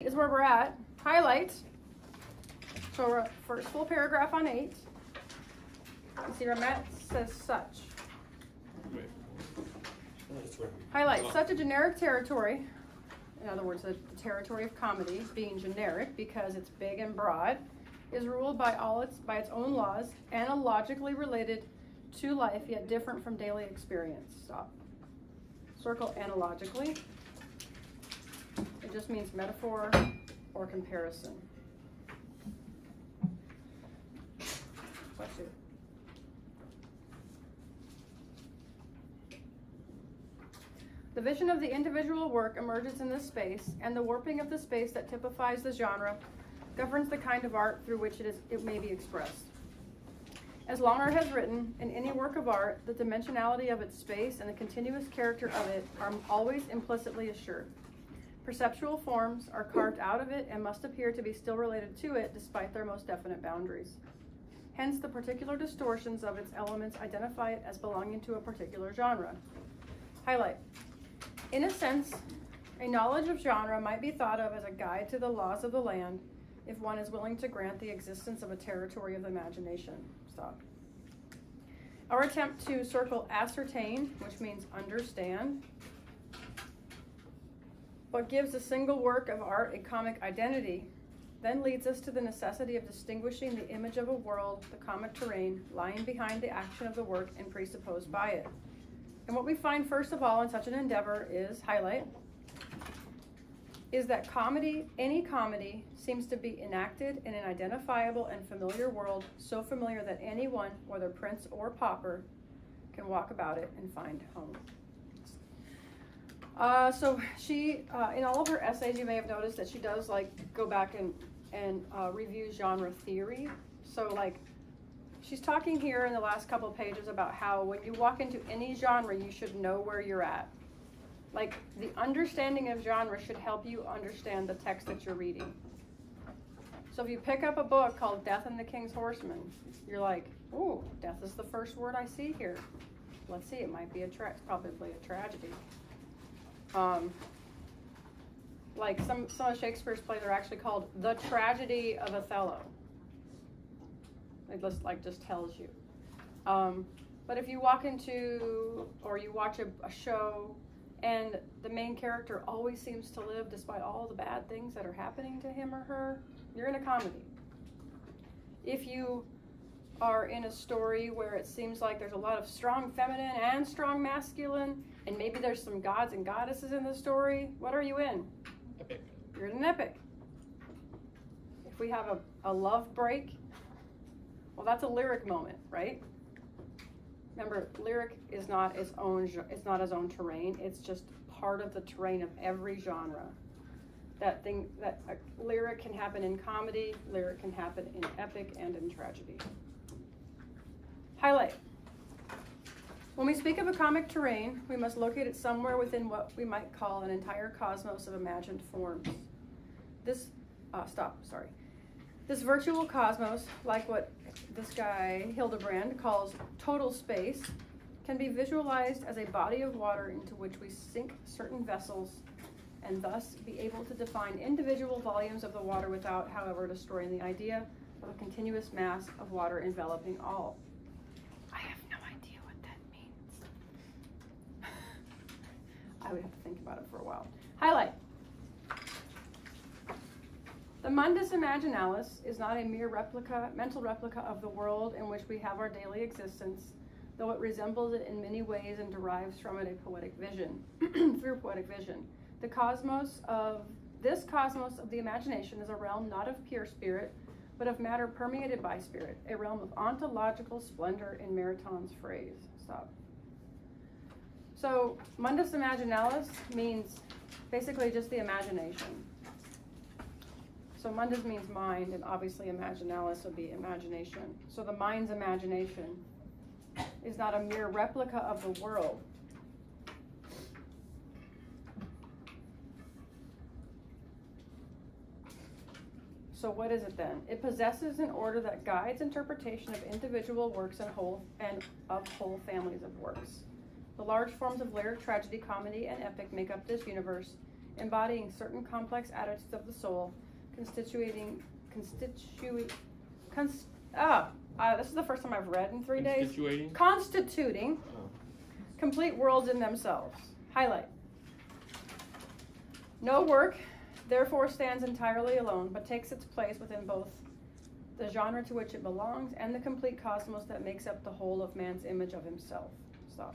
Is where we're at. Highlight. So we're first full paragraph on 8. You see where Matt says such. Highlight. Such a generic territory, in other words, the territory of comedy, being generic because it's big and broad, is ruled by its own laws, analogically related to life, yet different from daily experience. Stop. Circle analogically. It just means metaphor or comparison. Bless you. The vision of the individual work emerges in this space, and the warping of the space that typifies the genre governs the kind of art through which it may be expressed. As Longer has written, in any work of art, the dimensionality of its space and the continuous character of it are always implicitly assured. Perceptual forms are carved out of it and must appear to be still related to it despite their most definite boundaries. Hence, the particular distortions of its elements identify it as belonging to a particular genre. Highlight. In a sense, a knowledge of genre might be thought of as a guide to the laws of the land if one is willing to grant the existence of a territory of imagination. Stop. Our attempt to circle ascertain, which means understand, what gives a single work of art a comic identity, then leads us to the necessity of distinguishing the image of a world, the comic terrain, lying behind the action of the work and presupposed by it. And what we find first of all in such an endeavor is, highlight, is that comedy, any comedy, seems to be enacted in an identifiable and familiar world, so familiar that anyone, whether prince or pauper, can walk about it and find home. So she, in all of her essays, you may have noticed that she does go back and review genre theory. So she's talking here in the last couple of pages about how when you walk into any genre, you should know where you're at. The understanding of genre should help you understand the text that you're reading. So if you pick up a book called Death and the King's Horseman, you're like, oh, death is the first word I see here. Let's see, it might be probably a tragedy. Some of Shakespeare's plays are actually called The Tragedy of Othello. It just tells you. But if you walk into, or you watch a show, and the main character always seems to live despite all the bad things that are happening to him or her, you're in a comedy. If you are in a story where it seems like there's a lot of strong feminine and strong masculine, and maybe there's some gods and goddesses in the story, what are you in? Epic. You're in an epic. If we have a love break, well, that's a lyric moment, right? Remember, lyric is not its own terrain. It's just part of the terrain of every genre. That a lyric can happen in comedy, lyric can happen in epic and in tragedy. Highlight. When we speak of a comic terrain, we must locate it somewhere within what we might call an entire cosmos of imagined forms. This virtual cosmos, like what this guy Hildebrand calls total space, can be visualized as a body of water into which we sink certain vessels and thus be able to define individual volumes of the water without, however, destroying the idea of a continuous mass of water enveloping all. I have no idea what that means. I would have to think about it for a while. Highlight. The mundus imaginalis is not a mere mental replica of the world in which we have our daily existence, though it resembles it in many ways and derives from it a poetic vision, through poetic vision. This cosmos of the imagination is a realm not of pure spirit, but of matter permeated by spirit, a realm of ontological splendor in Mariton's phrase. Stop. So, mundus imaginalis means basically just the imagination. So mundus means mind, and obviously imaginalis would be imagination. So the mind's imagination is not a mere replica of the world. So what is it then? It possesses an order that guides interpretation of individual works and of whole families of works. The large forms of lyric, tragedy, comedy, and epic make up this universe, embodying certain complex attitudes of the soul, this is the first time I've read in 3 days. Constituting complete worlds in themselves. Highlight. No work, therefore, stands entirely alone, but takes its place within both the genre to which it belongs and the complete cosmos that makes up the whole of man's image of himself. Stop.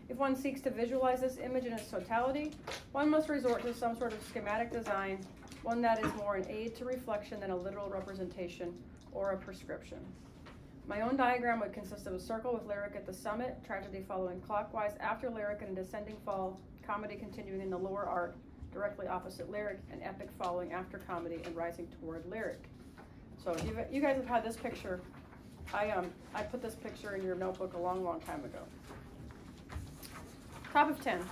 If one seeks to visualize this image in its totality, one must resort to some sort of schematic design, one that is more an aid to reflection than a literal representation or a prescription. My own diagram would consist of a circle with lyric at the summit, tragedy following clockwise, after lyric and a descending fall, comedy continuing in the lower arc, directly opposite lyric, and epic following after comedy and rising toward lyric. So you guys have had this picture. I put this picture in your notebook a long, long time ago. Top of 10.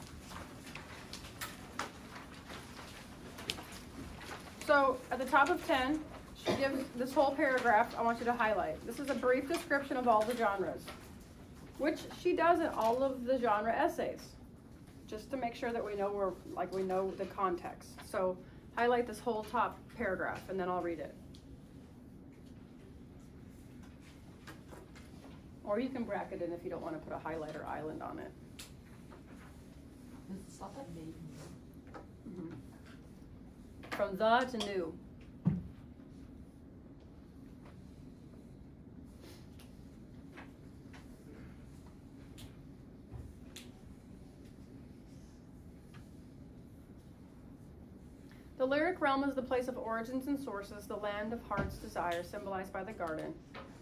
So at the top of 10, she gives this whole paragraph I want you to highlight. This is a brief description of all the genres, which she does in all of the genre essays, just to make sure that we know we know the context. So highlight this whole top paragraph, and then I'll read it. Or you can bracket it if you don't want to put a highlighter island on it. Mm-hmm. From the to new. The lyric realm is the place of origins and sources, the land of heart's desire, symbolized by the garden.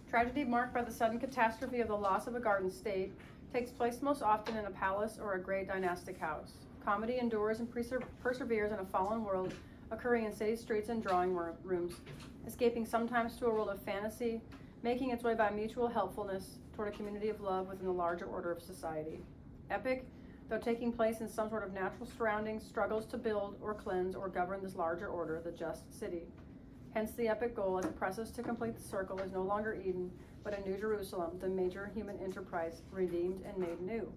Tragedy marked by the sudden catastrophe of the loss of a garden state takes place most often in a palace or a great dynastic house. Comedy endures and perseveres in a fallen world, occurring in city streets and drawing rooms, escaping sometimes to a world of fantasy, making its way by mutual helpfulness toward a community of love within the larger order of society. Epic, though taking place in some sort of natural surroundings, struggles to build or cleanse or govern this larger order, the just city. Hence the epic goal, as it presses to complete the circle, is no longer Eden, but a New Jerusalem, the major human enterprise, redeemed and made new.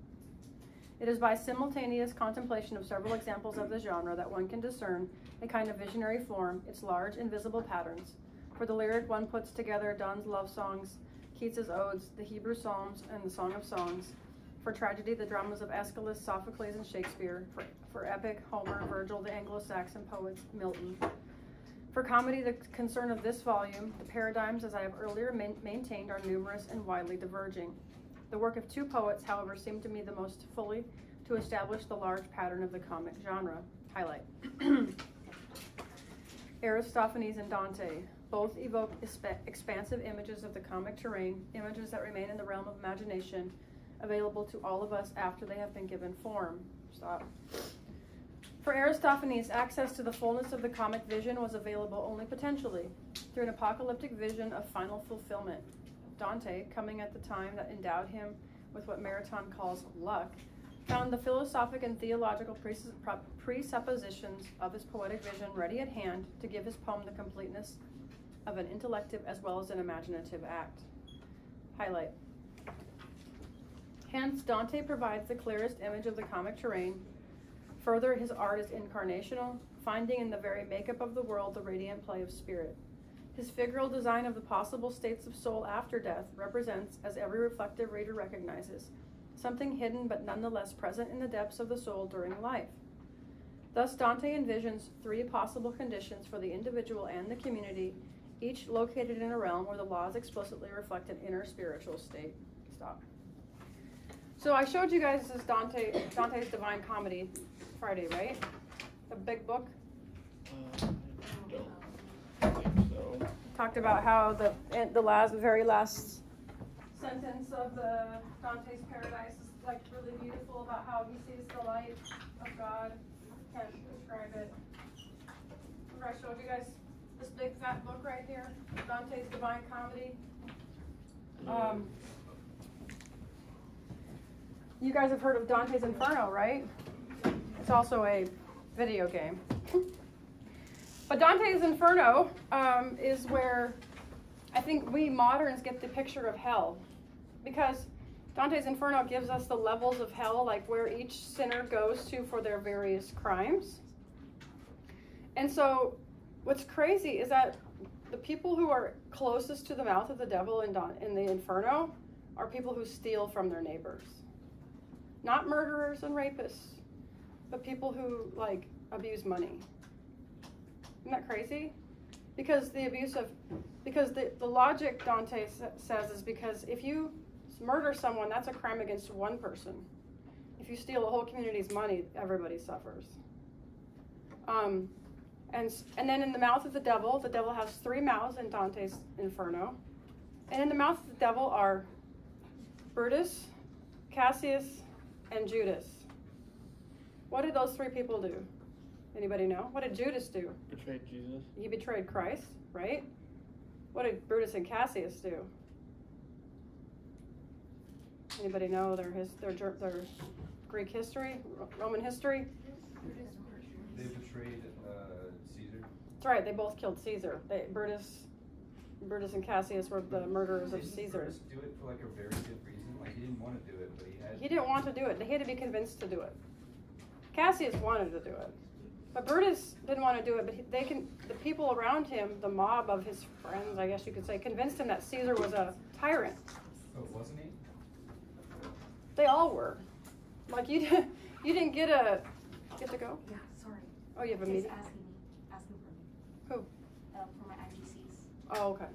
It is by simultaneous contemplation of several examples of the genre that one can discern a kind of visionary form, its large invisible patterns. For the lyric, one puts together Donne's love songs, Keats's odes, the Hebrew Psalms, and the Song of Songs. For tragedy, the dramas of Aeschylus, Sophocles, and Shakespeare. For epic, Homer, Virgil, the Anglo-Saxon poets, Milton. For comedy, the concern of this volume, the paradigms, as I have earlier maintained, are numerous and widely diverging. The work of two poets, however, seemed to me the most fully to establish the large pattern of the comic genre. Highlight. Aristophanes and Dante. Both evoke expansive images of the comic terrain, images that remain in the realm of imagination, available to all of us after they have been given form. Stop. For Aristophanes, access to the fullness of the comic vision was available only potentially, through an apocalyptic vision of final fulfillment. Dante, coming at the time that endowed him with what Maraton calls luck, found the philosophic and theological presuppositions of his poetic vision ready at hand to give his poem the completeness of an intellective as well as an imaginative act. Highlight. Hence, Dante provides the clearest image of the comic terrain. Further, his art is incarnational, finding in the very makeup of the world the radiant play of spirit. His figural design of the possible states of soul after death represents, as every reflective reader recognizes, something hidden but nonetheless present in the depths of the soul during life. Thus, Dante envisions three possible conditions for the individual and the community, each located in a realm where the laws explicitly reflect an inner spiritual state. Stop. So I showed you guys this Dante's Divine Comedy Friday, right? The big book. I don't think so. Talked about how the very last sentence of the Dante's Paradise is like really beautiful, about how he sees the light of God. Can't describe it. Remember I showed you guys this big fat book right here, Dante's Divine Comedy. You guys have heard of Dante's Inferno, right? It's also a video game. But Dante's Inferno is where I think we moderns get the picture of hell. Because Dante's Inferno gives us the levels of hell, like where each sinner goes to for their various crimes. And so what's crazy is that the people who are closest to the mouth of the devil in the Inferno are people who steal from their neighbors. Not murderers and rapists, but people who, like, abuse money. Isn't that crazy? Because the logic Dante says is because if you murder someone, that's a crime against one person. If you steal a whole community's money, everybody suffers. And then in the mouth of the devil has 3 mouths in Dante's Inferno. And in the mouth of the devil are Brutus, Cassius, and Judas. What did those 3 people do? Anybody know? What did Judas do? Betrayed Jesus. He betrayed Christ, right? What did Brutus and Cassius do? Anybody know their Greek history, Roman history? They betrayed Caesar. That's right. They both killed Caesar. Brutus and Cassius were the murderers of Caesar. Didn't Brutus do it for like a very good reason? Like he didn't want to do it, but he had. He didn't want to do it. He had to be convinced to do it. Cassius wanted to do it, but Brutus didn't want to do it. But the people around him, the mob of his friends, I guess you could say, convinced him that Caesar was a tyrant. Oh, wasn't he? They all were. Like you didn't get to go? Yeah, sorry. Oh, you have a He's meeting? asking for me. Who? For my IGCs. Oh, okay.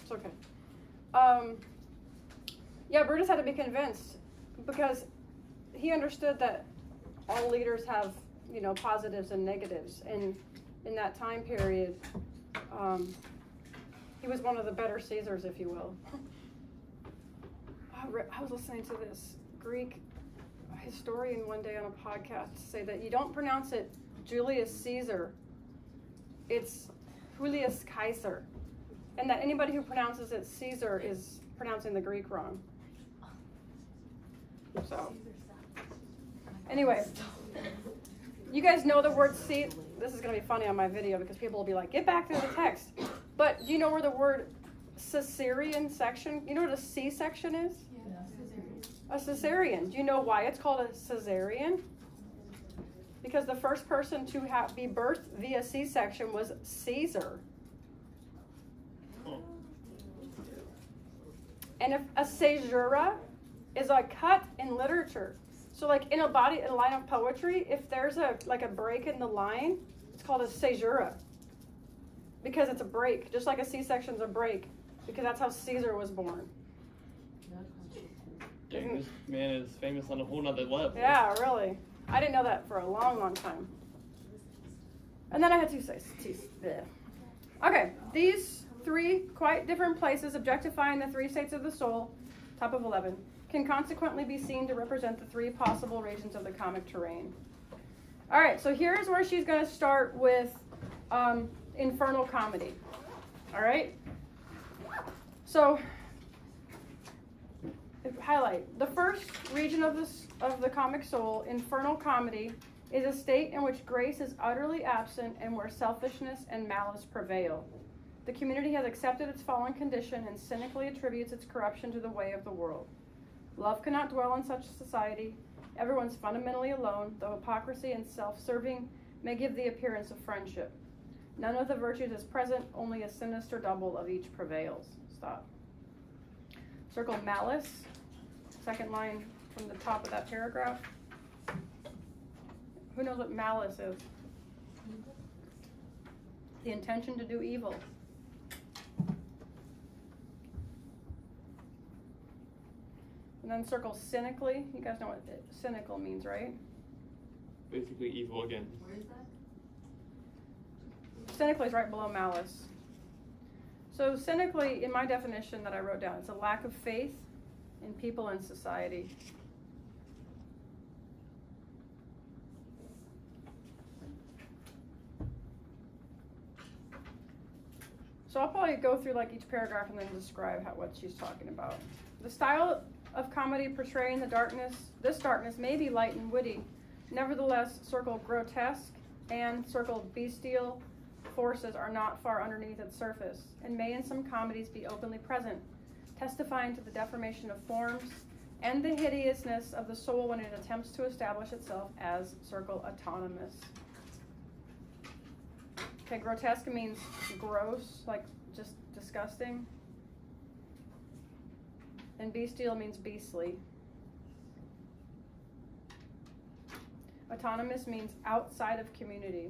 It's okay. Yeah, Brutus had to be convinced because he understood that all leaders have, positives and negatives. And in that time period, he was one of the better Caesars, if you will. I was listening to this Greek historian one day on a podcast say that you don't pronounce it Julius Caesar, it's Julius Caesar, and that anybody who pronounces it Caesar is pronouncing the Greek wrong. So, anyway, you guys know the word Caesar. This is going to be funny on my video because people will be like, get back to the text. But do you know where the word Caesarean section, you know what a C-section is? A Caesarean. Do you know why it's called a Caesarean? Because the first person to be birthed via C-section was Caesar. And if a caesura is a cut in literature. So like in a line of poetry, if there's a break in the line, it's called a caesura. Because it's a break, just like a C-section's a break. Because that's how Caesar was born. Dang, this man is famous on a whole nother level. Yeah, really. I didn't know that for a long, long time. And then I had 2 teeth. Okay, these 3 quite different places objectifying the 3 states of the soul, top of 11, can consequently be seen to represent the 3 possible regions of the comic terrain. All right, so here's where she's going to start with infernal comedy. All right? So, highlight. The first region of the comic soul, infernal comedy, is a state in which grace is utterly absent and where selfishness and malice prevail. The community has accepted its fallen condition and cynically attributes its corruption to the way of the world. Love cannot dwell in such a society. Everyone's fundamentally alone, though hypocrisy and self-serving may give the appearance of friendship. None of the virtues is present, only a sinister double of each prevails. Stop. Circle malice, second line from the top of that paragraph. Who knows what malice is? The intention to do evil. And then circle cynically. You guys know what cynical means, right? Basically evil again. Where is that? Cynically is right below malice. So cynically, in my definition that I wrote down, it's a lack of faith in people and society. So I'll probably go through like each paragraph and then describe what she's talking about. The style of comedy portraying this darkness may be light and witty. Nevertheless, circle grotesque and circle bestial forces are not far underneath its surface, and may in some comedies be openly present, testifying to the deformation of forms and the hideousness of the soul when it attempts to establish itself as circle autonomous. Okay, grotesque means gross, like just disgusting. And bestial means beastly. Autonomous means outside of community.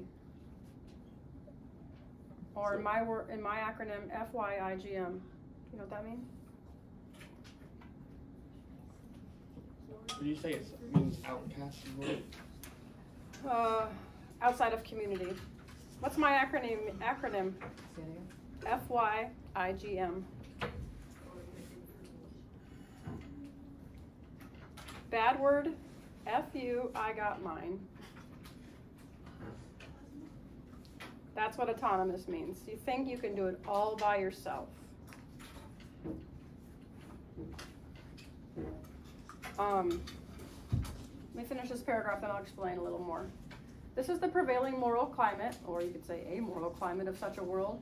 Or in my acronym, FYIGM. You know what that means? Did you say it means outcast as well? Outside of community. What's my acronym? FYIGM. Bad word, F you, I got mine. That's what autonomous means. You think you can do it all by yourself. Let me finish this paragraph, then I'll explain a little more. This is the prevailing moral climate, or you could say amoral climate of such a world.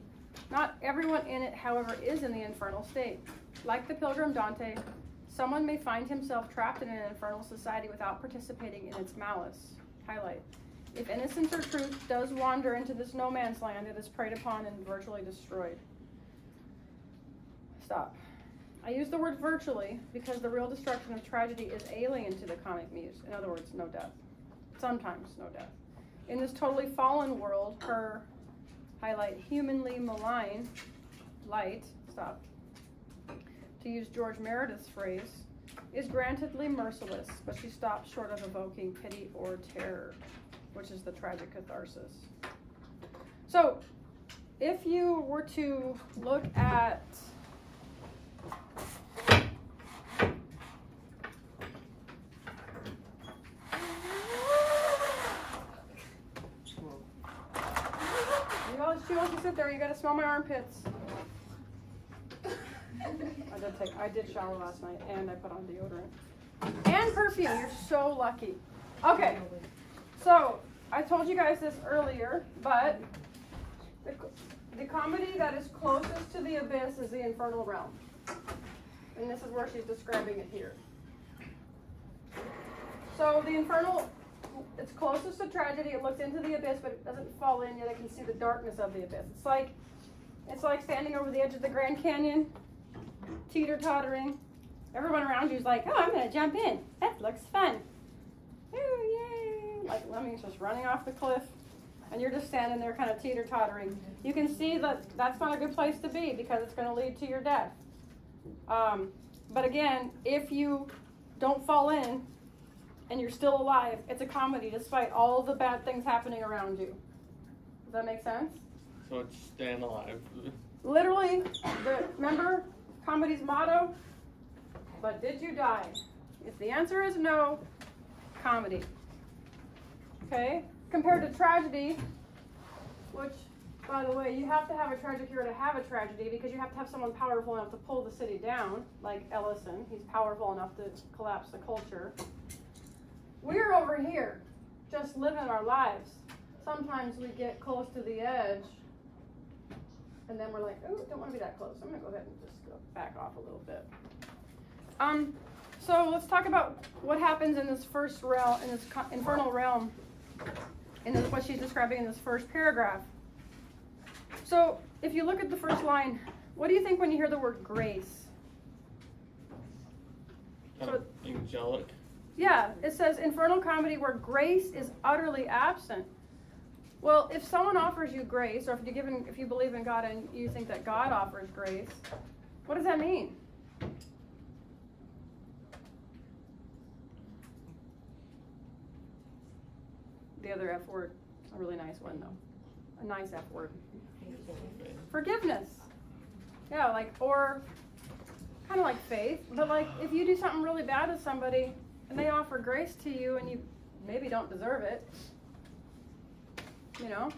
Not everyone in it, however, is in the infernal state. Like the pilgrim Dante, someone may find himself trapped in an infernal society without participating in its malice. Highlight. If innocence or truth does wander into this no man's land, it is preyed upon and virtually destroyed. Stop. I use the word virtually because the real destruction of tragedy is alien to the comic muse. In other words, no death. Sometimes no death. In this totally fallen world, her, highlight, humanly malign, light, stop, to use George Meredith's phrase, is grantedly merciless, but she stops short of evoking pity or terror, which is the tragic catharsis. So, if you were to look at she wants to sit there, you gotta smell my armpits. I did shower last night and I put on deodorant. And perfume, you're so lucky. Okay, so I told you guys this earlier, but the comedy that is closest to the abyss is the infernal realm. And this is where she's describing it here. So the infernal, it's closest to tragedy. It looks into the abyss, but it doesn't fall in yet. I can see the darkness of the abyss. It's like standing over the edge of the Grand Canyon, teeter-tottering. Everyone around you is like, oh, I'm going to jump in. That looks fun. Ooh, yay. Like lemmings just running off the cliff. And you're just standing there kind of teeter-tottering. You can see that that's not a good place to be because it's going to lead to your death. But again, if you don't fall in, and you're still alive, it's a comedy despite all the bad things happening around you. Does that make sense? So it's staying alive. Literally, remember comedy's motto? But did you die? If the answer is no, comedy. Okay? Compared to tragedy, which, by the way, you have to have a tragic hero to have a tragedy because you have to have someone powerful enough to pull the city down, like Ellison. He's powerful enough to collapse the culture. We're over here, just living our lives. Sometimes we get close to the edge, and then we're like, oh, don't want to be that close. I'm going to go ahead and just go back off a little bit. So let's talk about what happens in this first realm, in this infernal realm, in what she's describing in this first paragraph. So if you look at the first line, what do you think when you hear the word grace? Kind of angelic. Yeah, it says infernal comedy where grace is utterly absent. Well, if someone offers you grace, or if you believe in God and you think that God offers grace, what does that mean? The other F word, a really nice one though. A nice F word. Forgiveness. Yeah, or kind of like faith, but like if you do something really bad to somebody, and they offer grace to you and you maybe don't deserve it, you know.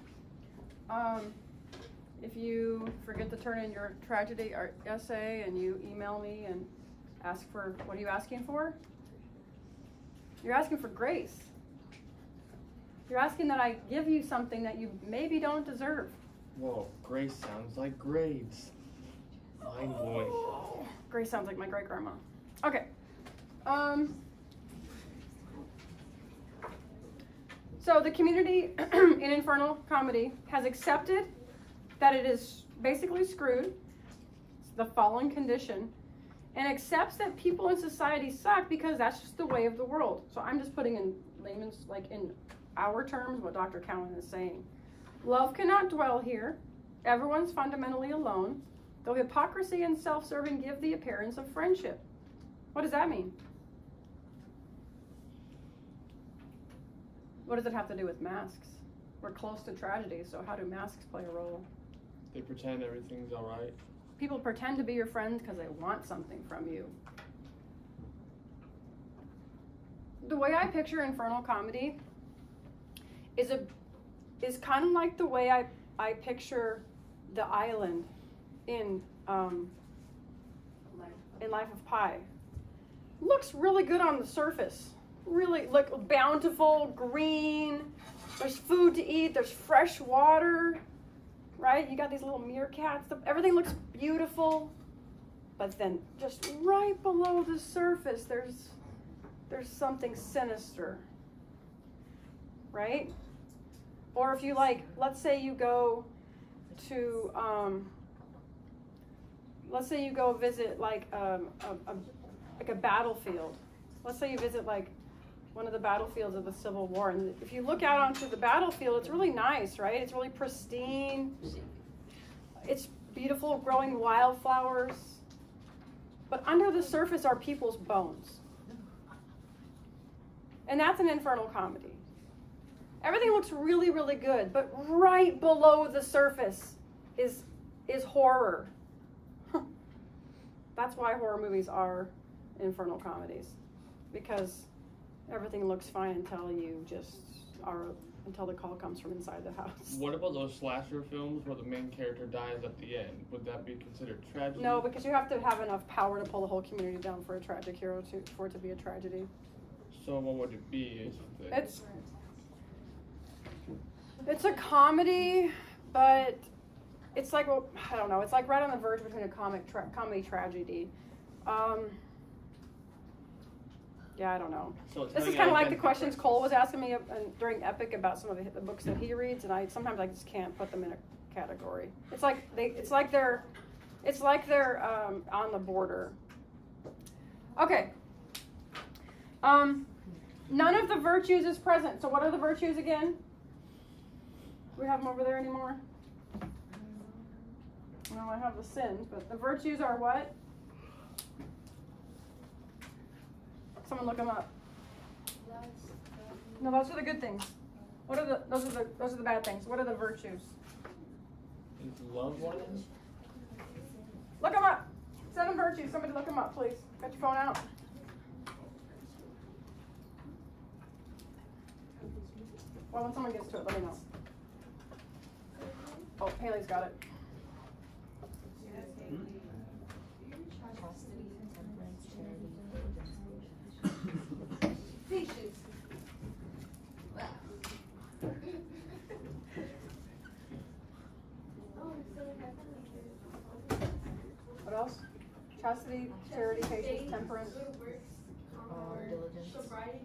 If you forget to turn in your tragedy or essay and you email me and ask for, what are you asking for? You're asking for grace. You're asking that I give you something that you maybe don't deserve. Whoa, grace sounds like graves. Mind blowing. Grace sounds like my great-grandma. So the community in Infernal Comedy has accepted that it is basically screwed, it's the fallen condition, and accepts that people in society suck because that's just the way of the world. So I'm just putting in layman's, like in our terms, what Dr. Cowan is saying. Love cannot dwell here. Everyone's fundamentally alone, though hypocrisy and self-serving give the appearance of friendship. What does that mean? What does it have to do with masks? We're close to tragedy, so how do masks play a role? They pretend everything's all right. People pretend to be your friends because they want something from you. The way I picture Infernal Comedy is kind of like the way I picture the island in Life of Pi. Looks really good on the surface. Really look bountiful, green. There's food to eat. There's fresh water, right? You got these little meerkats. Everything looks beautiful, but then just right below the surface, there's something sinister, right? Or if you let's say you go to, let's say you go visit like a battlefield. Let's say you visit like one of the battlefields of the Civil War, and if you look out onto the battlefield, it's really nice, right? It's really pristine. It's beautiful, growing wildflowers. But under the surface are people's bones. And that's an Infernal Comedy. Everything looks really, really good, but right below the surface is horror. That's why horror movies are Infernal Comedies, because everything looks fine until the call comes from inside the house. What about those slasher films where the main character dies at the end? Would that be considered tragedy? No, because you have to have enough power to pull the whole community down for a tragic hero for it to be a tragedy. So what would it be? It's a comedy, but it's like, well, I don't know. It's like right on the verge between a comedy tragedy. Yeah, I don't know. So this is kind of like the questions Cole was asking me during Epic about some of the books that he reads, and sometimes I just can't put them in a category. It's like they're on the border. Okay. None of the virtues is present. So what are the virtues again? Do we have them over there anymore? No, I have the sins, but the virtues are what? Someone look them up. No, those are the good things. What are those are the bad things. What are the virtues? Is love one of them? Look them up. 7 virtues. Somebody look them up, please. Got your phone out. Well, when someone gets to it, let me know. Oh, Haley's got it. What else? Chastity, charity, patience, temperance. Diligence. Sobriety,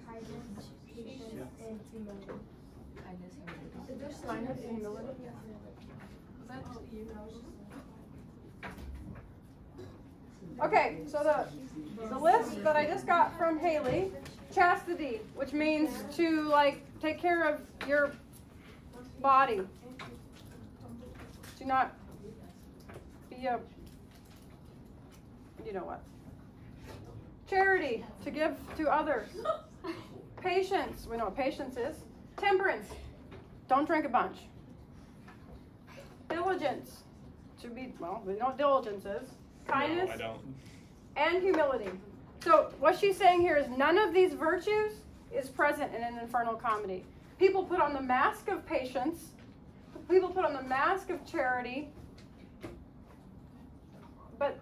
kindness, patience, and humility. Kindness and humility. Okay, so the list that I just got from Haley, chastity, which means to take care of your body. Do not be a, you know what. Charity, to give to others. Patience, we know what patience is. Temperance, don't drink a bunch. Diligence, to be, well, we know what diligence is. Kindness. No, I don't. And humility. So what she's saying here is none of these virtues is present in an Infernal Comedy. People put on the mask of patience. People put on the mask of charity. But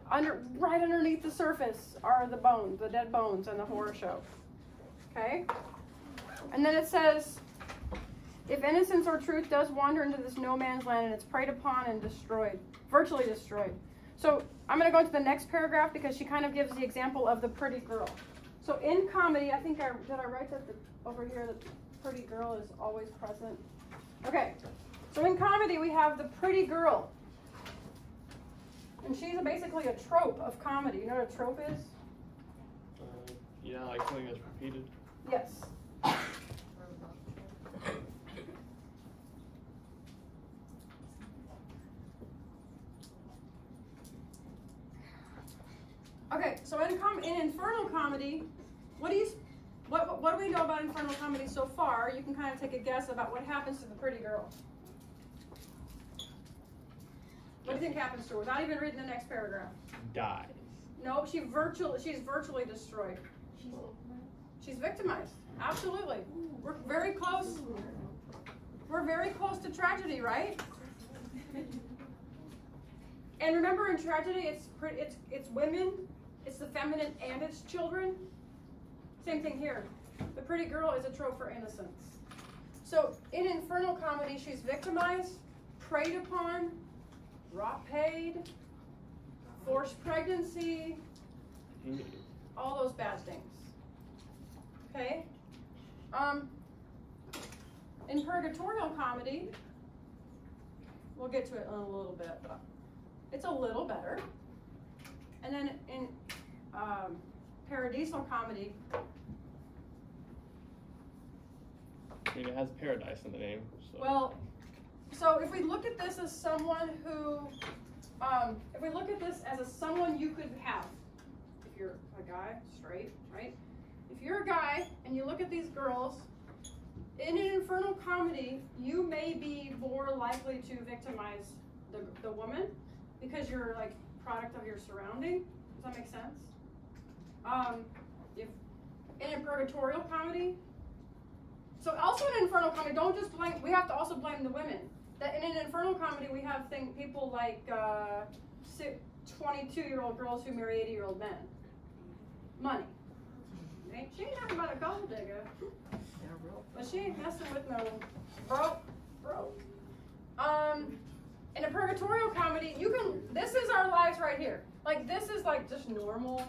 right underneath the surface are the bones, the dead bones, and the horror show. Okay? And then it says, if innocence or truth does wander into this no man's land and it's preyed upon and destroyed, virtually destroyed. So I'm going to go into the next paragraph because she kind of gives the example of the pretty girl. So in comedy, I think did I write that over here? pretty girl is always present. Okay, so in comedy we have the pretty girl. And she's basically a trope of comedy. You know what a trope is? Yeah, like something that's repeated. Yes. Okay, so in infernal comedy, what do we know about infernal comedy so far? You can kind of take a guess about what happens to the pretty girl. What do you think happens to her without even reading the next paragraph? Dies. No, she's virtually destroyed. She's victimized. Absolutely. We're very close. We're very close to tragedy, right? And remember, in tragedy, it's women, it's the feminine, and it's children. Same thing here. The pretty girl is a trope for innocence. So in infernal comedy, she's victimized, preyed upon, paid, forced pregnancy, all those bad things. Okay? In purgatorial comedy, we'll get to it in a little bit, but it's a little better. And then in paradisal comedy, I mean, it has paradise in the name. So. well, so if we look at this as someone who, if we look at this as someone you could have, if you're a guy, straight, right? If you're a guy and you look at these girls, in an infernal comedy, you may be more likely to victimize the woman because you're like product of your surrounding. Does that make sense? If in a purgatorial comedy, so also in infernal comedy, don't just blame. We have to also blame the women. That in an infernal comedy, we have people like 22-year-old girls who marry 80-year-old men. Money. She ain't talking about a gold digger. But she ain't messing with no broke. In a purgatorial comedy, this is our lives right here. Like, this is like just normal,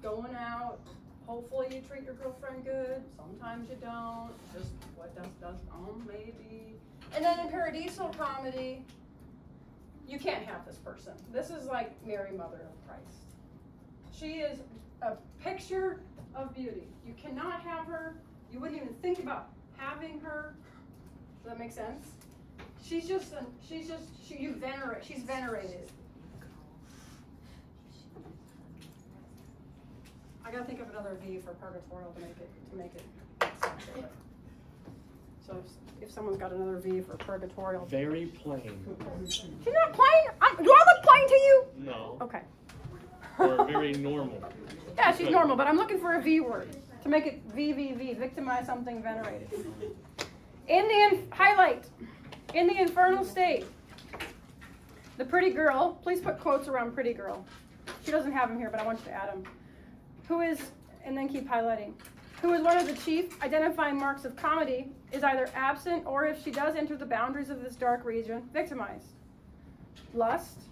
going out. Hopefully you treat your girlfriend good. Sometimes you don't. Just what does maybe. And then in paradisal comedy, you can't have this person. This is like Mary, Mother of Christ. She is a picture of beauty. You cannot have her. You wouldn't even think about having her. Does that make sense? She's venerated. I gotta think of another V for purgatorial to make it sense. So if someone's got another V for purgatorial. Very plain. She's not plain? Do I look plain to you? No. Okay. Or very normal. Yeah, she's normal, but I'm looking for a V word to make it VVV, victimize something venerated. Highlight, in the infernal state, the pretty girl, please put quotes around pretty girl. She doesn't have them here, but I want you to add them. Who is, and then keep highlighting, who is one of the chief identifying marks of comedy, is either absent or, if she does enter the boundaries of this dark region, victimized. Lust,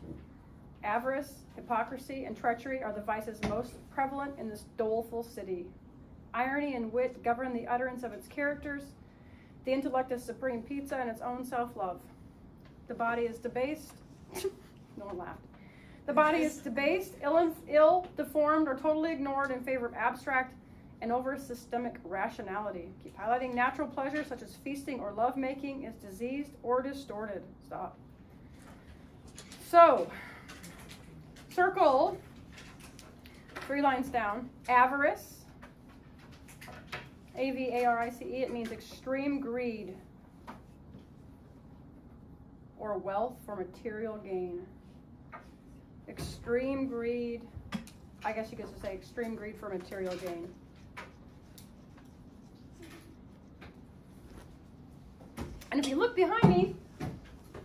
avarice, hypocrisy, and treachery are the vices most prevalent in this doleful city. Irony and wit govern the utterance of its characters. The intellect is supreme pizza in its own self-love. The body is debased. No one laughed. The body is debased, ill, deformed, or totally ignored in favor of abstract and over-systemic rationality. Keep highlighting. Natural pleasure, such as feasting or lovemaking, is diseased or distorted. Stop. So, circle, 3 lines down, avarice, A-V-A-R-I-C-E, it means extreme greed or wealth for material gain. Extreme greed, I guess you could just say extreme greed for material gain. And if you look behind me,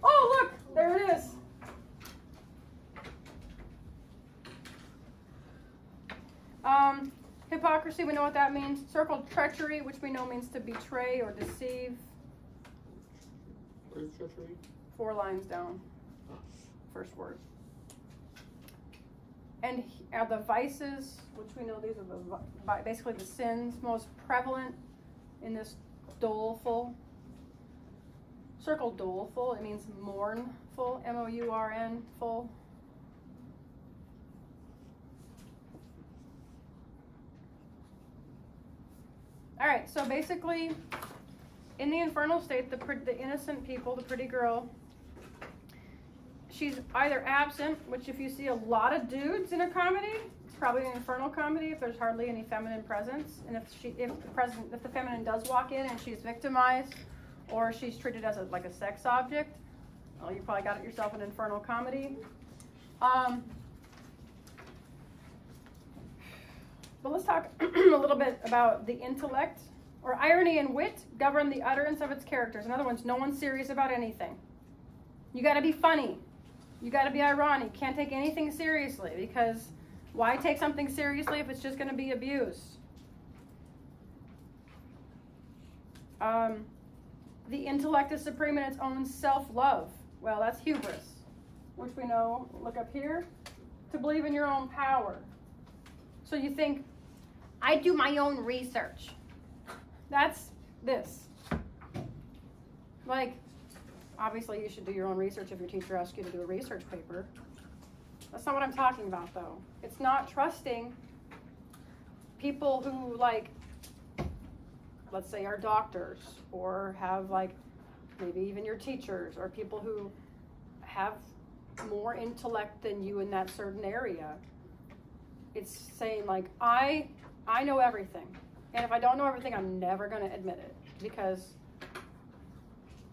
oh look, there it is. Hypocrisy, we know what that means. Circled treachery, which we know means to betray or deceive. Where's treachery? 4 lines down. First word. And the vices, which we know these are basically the sins most prevalent in this doleful. Circle doleful. It means mournful. M-O-U-R-N, full. All right, so basically, in the infernal state, the innocent people, the pretty girl, she's either absent, which if you see a lot of dudes in a comedy, it's probably an infernal comedy if there's hardly any feminine presence, and if the feminine does walk in and she's victimized, or she's treated as like a sex object, well, you probably got it yourself an infernal comedy. But let's talk a little bit about the intellect, or irony and wit govern the utterance of its characters. In other words, no one's serious about anything. You got to be funny. You got to be ironic. You can't take anything seriously, because why take something seriously if it's just going to be abuse? The intellect is supreme in its own self-love. Well, that's hubris, which we know, look up here, to believe in your own power. So you think, I do my own research. That's this. Like, obviously you should do your own research if your teacher asks you to do a research paper. That's not what I'm talking about, though. It's not trusting people who, like, let's say are doctors, or have, like, maybe even your teachers, or people who have more intellect than you in that certain area. It's saying, like, I know everything, and if I don't know everything, I'm never going to admit it, because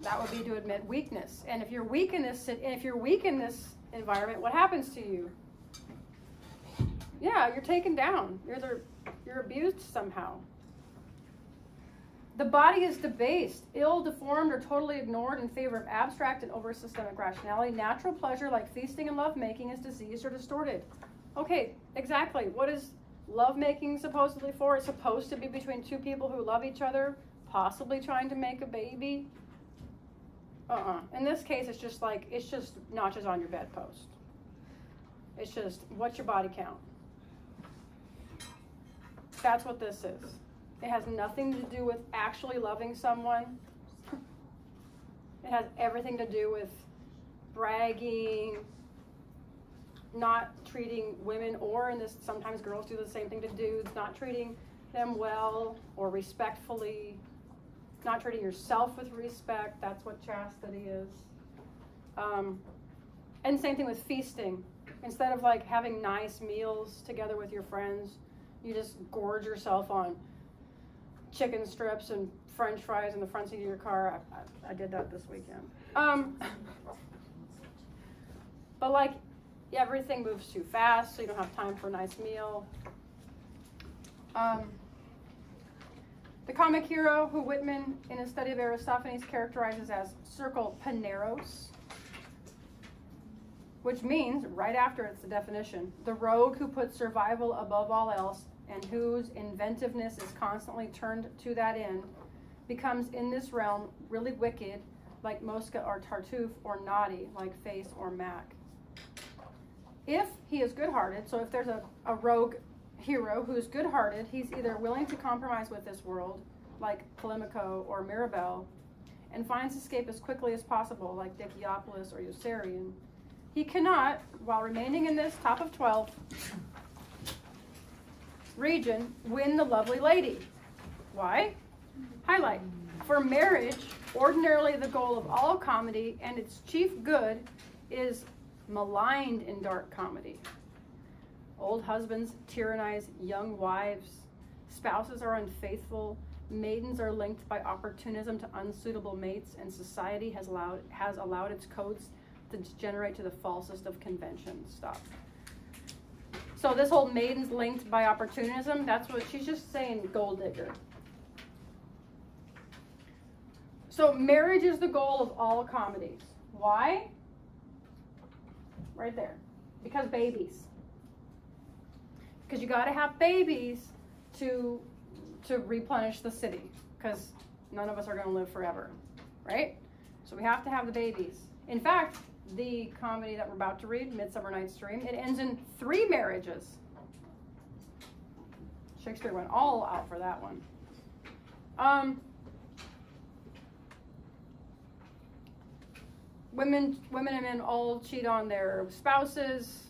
that would be to admit weakness. And if you're weak in this environment, what happens to you? Yeah, you're taken down. You're abused somehow. The body is debased, ill, deformed, or totally ignored in favor of abstract and over-systemic rationality. Natural pleasure, like feasting and lovemaking, is diseased or distorted. Okay, exactly. What is lovemaking supposedly for? It's supposed to be between two people who love each other, possibly trying to make a baby. In this case, it's just notches on your bedpost. It's just, what's your body count? That's what this is. It has nothing to do with actually loving someone. It has everything to do with bragging, not treating women, or in this, sometimes girls do the same thing to dudes, not treating them well or respectfully, not treating yourself with respect. That's what chastity is. And same thing with feasting. Instead of like having nice meals together with your friends, you just gorge yourself on chicken strips and French fries in the front seat of your car. I did that this weekend. But like, everything moves too fast, so you don't have time for a nice meal. The comic hero, who Whitman, in his study of Aristophanes, characterizes as circle paneros, which means, right after it's the definition, the rogue who puts survival above all else and whose inventiveness is constantly turned to that end, becomes in this realm really wicked, like Mosca or Tartuffe, or naughty, like Face or Mac. If he is good-hearted, so if there's a rogue hero who's good-hearted, he's either willing to compromise with this world, like Polemico or Mirabelle, and finds escape as quickly as possible, like Dicaeopolis or Eucerion. He cannot, while remaining in this top of 12 region, win the lovely lady. Why? Highlight. For marriage, ordinarily the goal of all comedy and its chief good is maligned in dark comedy. Old husbands tyrannize young wives. Spouses are unfaithful. Maidens are linked by opportunism to unsuitable mates, and society has allowed its codes to degenerate to the falsest of conventions. Stop. So this whole maidens linked by opportunism, that's what she's just saying, gold digger. So marriage is the goal of all comedies. Why? Right there. Because babies. Because you got to have babies to replenish the city. Because none of us are going to live forever. Right? So we have to have the babies. In fact, the comedy that we're about to read, Midsummer Night's Dream, it ends in 3 marriages. Shakespeare went all out for that one. women and men all cheat on their spouses.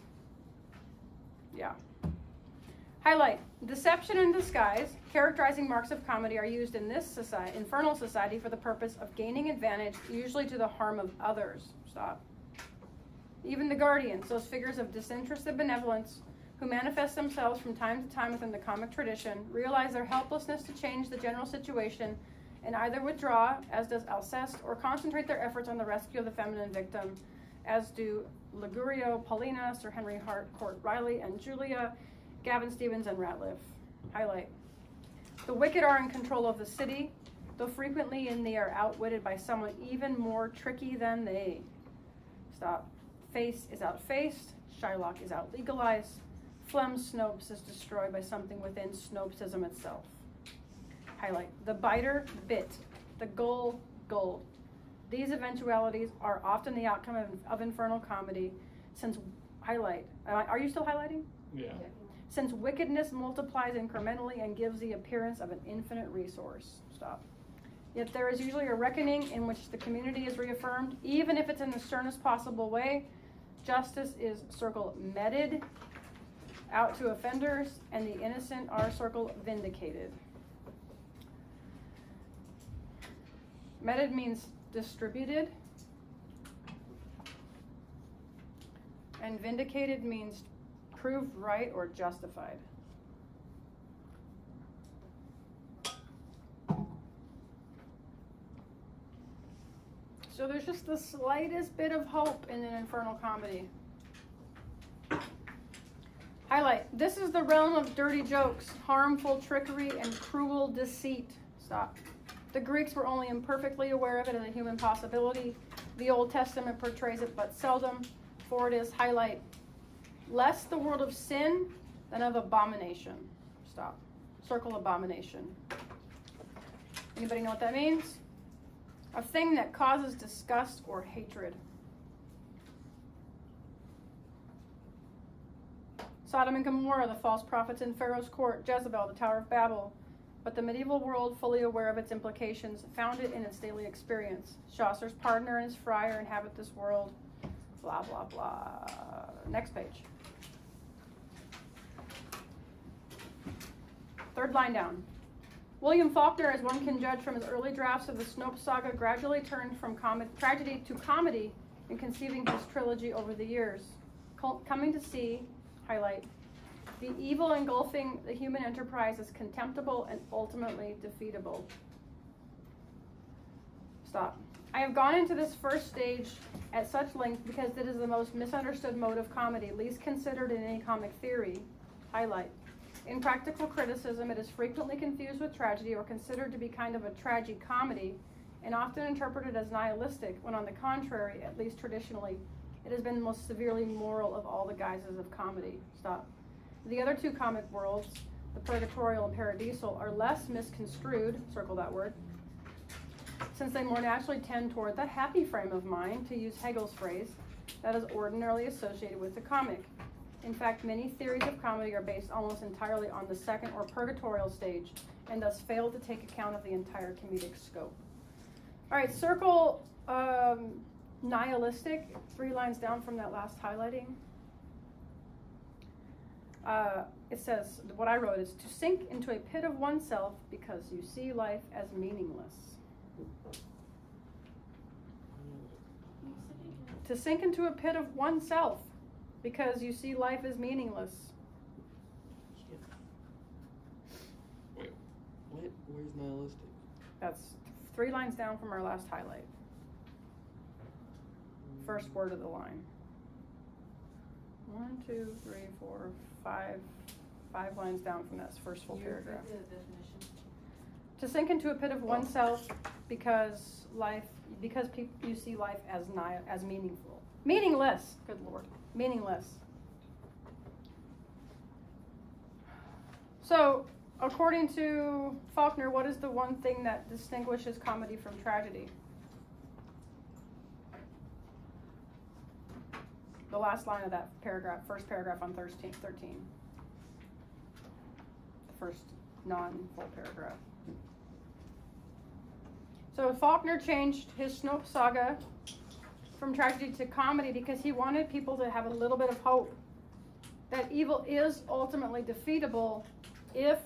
Yeah. Highlight. Deception and disguise, characterizing marks of comedy, are used in this society, infernal society, for the purpose of gaining advantage, usually to the harm of others. Stop. Even the guardians, those figures of disinterested benevolence who manifest themselves from time to time within the comic tradition, realize their helplessness to change the general situation and either withdraw, as does Alceste, or concentrate their efforts on the rescue of the feminine victim, as do Ligurio, Paulina, Sir Henry Harcourt Riley, and Julia, Gavin Stevens, and Ratliff. Highlight. The wicked are in control of the city, though frequently they are outwitted by someone even more tricky than they. Stop. Face is outfaced, Shylock is outlegalized, Phlegm Snopes is destroyed by something within Snopesism itself. Highlight. The biter, bit. The gull, gulled. These eventualities are often the outcome of infernal comedy, since, highlight. Are you still highlighting? Yeah. Since wickedness multiplies incrementally and gives the appearance of an infinite resource. Stop. Yet there is usually a reckoning in which the community is reaffirmed, even if it's in the sternest possible way. Justice is circle meted out to offenders, and the innocent are circle vindicated. Meted means distributed, and vindicated means proved right or justified. So there's just the slightest bit of hope in an infernal comedy. Highlight. This is the realm of dirty jokes, harmful trickery, and cruel deceit. Stop. The Greeks were only imperfectly aware of it as a human possibility. The Old Testament portrays it but seldom, for it is, highlight, less the world of sin than of abomination. Stop. Circle abomination. Anybody know what that means? A thing that causes disgust or hatred. Sodom and Gomorrah, the false prophets in Pharaoh's court, Jezebel, the Tower of Babel. But the medieval world, fully aware of its implications, found it in its daily experience. Chaucer's partner and his friar inhabit this world. Blah, blah, blah. Next page. Third line down. William Faulkner, as one can judge from his early drafts of the Snopes saga, gradually turned from tragedy to comedy in conceiving his trilogy over the years. Coming to see, highlight, the evil engulfing the human enterprise is contemptible and ultimately defeatable. Stop. I have gone into this first stage at such length because it is the most misunderstood mode of comedy, least considered in any comic theory. Highlight. In practical criticism, it is frequently confused with tragedy or considered to be kind of a tragi-comedy and often interpreted as nihilistic, when on the contrary, at least traditionally, it has been the most severely moral of all the guises of comedy. Stop. The other two comic worlds, the purgatorial and paradisal, are less misconstrued, circle that word, since they more naturally tend toward the happy frame of mind, to use Hegel's phrase, that is ordinarily associated with the comic. In fact, many theories of comedy are based almost entirely on the second or purgatorial stage, and thus fail to take account of the entire comedic scope. All right, circle nihilistic, 3 lines down from that last highlighting. It says, what I wrote is, to sink into a pit of oneself because you see life as meaningless. To sink into a pit of oneself because you see life as meaningless. Wait, what? Where's nihilistic? That's 3 lines down from our last highlight. First word of the line. 1, 2, 3, 4, 5. 5 lines down from that first full paragraph. To sink into a pit of oneself because you see life as meaningful. Meaningless, good Lord. Meaningless. So, according to Faulkner, what is the one thing that distinguishes comedy from tragedy? The last line of that paragraph, first paragraph on 13. The first non-full paragraph. So Faulkner changed his Snopes saga from tragedy to comedy because he wanted people to have a little bit of hope that evil is ultimately defeatable if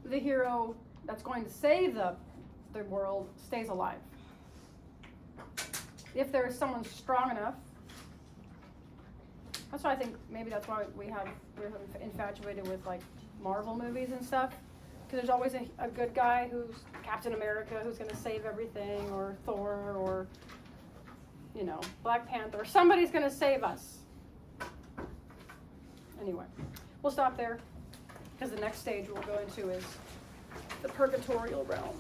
the hero that's going to save the world stays alive. If there is someone strong enough. That's why I think maybe that's why we're infatuated with like Marvel movies and stuff. Because there's always a good guy who's Captain America who's going to save everything, or Thor, or Black Panther. Somebody's going to save us. Anyway, we'll stop there because the next stage we'll go into is the purgatorial realm.